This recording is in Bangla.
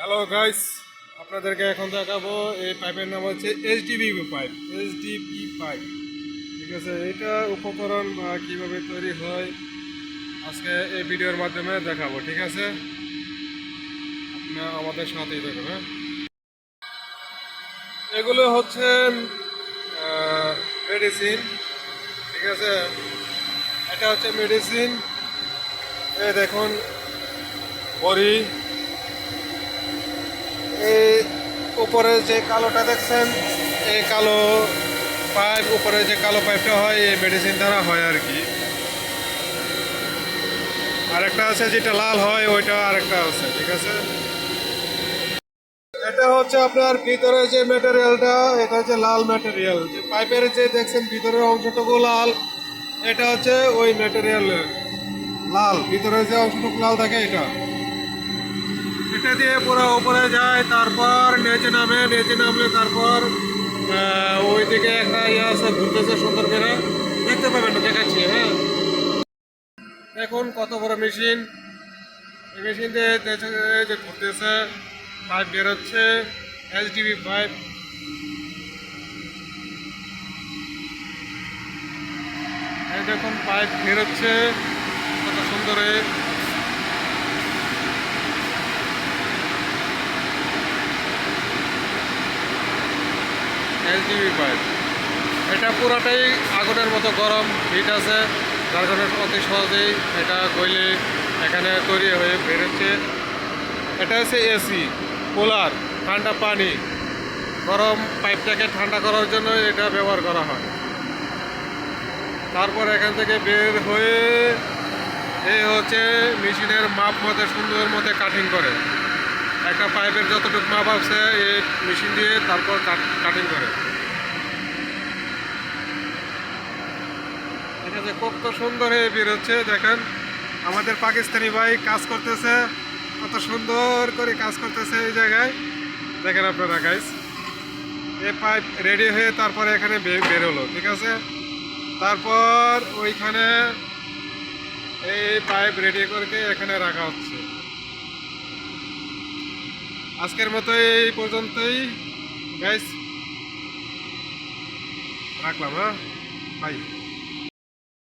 হ্যালো গাইস, আপনাদেরকে এখন দেখাবো এই পাইপের নাম হচ্ছে এইচডিপি পাইপ। এইচডিপি পাইপ, ঠিক আছে। এটা উপকরণ বা কিভাবে তৈরি হয় আজকে এই ভিডিওর মাধ্যমে দেখাবো, ঠিক আছে। আপনারা আমাদের সাথেই থাকুন। হ্যাঁ, এগুলো হচ্ছে মেডিসিন, ঠিক আছে। এটা হচ্ছে মেডিসিন। এই দেখুন বড়ি, এই উপরে যে কালোটা দেখছেন, এই কালো পাইপ, উপরে যে কালো পাইপটা হয় এই মেডিসিন দ্বারা হয় আর কি। আরেকটা আছে যেটা লাল হয়, ওইটা আরেকটা আছে, ঠিক আছে। এটা হচ্ছে আপনার ভিতরে যে ম্যাটেরিয়ালটা, এটা হচ্ছে লাল ম্যাটেরিয়াল। যে পাইপের যে দেখছেন ভিতরের অংশটুকু লাল, এটা হচ্ছে ওই ম্যাটেরিয়াল লাল। ভিতরে যে অংশটুকু লাল থাকে এটা, এটা দিয়ে পুরো উপরে যায়, তারপর নিচে নামে, নিচে নামলে তারপর ওইদিকে একটা ইয়ে আছে ঘুরতেছে সুন্দর করে, দেখতে পাবেন না, দেখাচ্ছি। হ্যাঁ, দেখুন কত বড় মেশিন। এই মেশিন দিয়ে যে ঘুরতেছে, পাইপ বেরোচ্ছে, এইচডিপি পাইপ। এই দেখুন পাইপ বেরোচ্ছে কত সুন্দরে। এইচডিপি পাইপ, এটা পুরাটাই আগুনের মতো গরম, হিট আছে, যার কারণে অতি সহজেই এটা গইলে এখানে তৈরি হয়ে বেরোচ্ছে। এটা হচ্ছে এসি কুলার, ঠান্ডা পানি, গরম পাইপটাকে ঠান্ডা করার জন্য এটা ব্যবহার করা হয়। তারপর এখান থেকে বের হয়ে এই হচ্ছে মেশিনের মাপ মতো সুন্দর মতো কাটিং করে। একটা পাইপের যতটুকু মাপ আছে এই মেশিন দিয়ে তারপর কাটিং করে, ঠিক আছে। কত সুন্দর হয়ে বেরোচ্ছে দেখেন। আমাদের পাকিস্তানি ভাই কাজ করতেছে, কত সুন্দর করে কাজ করতেছে এই জায়গায়, দেখেন আপনারা গাইস। এই পাইপ রেডি হয়ে তারপরে এখানে বেরোলো, ঠিক আছে। তারপর ওইখানে এই পাইপ রেডি করে এখানে রাখা হচ্ছে। আজকের মতো এই পর্যন্তই গাইস, রাখলাম। হ্যাঁ, বাই।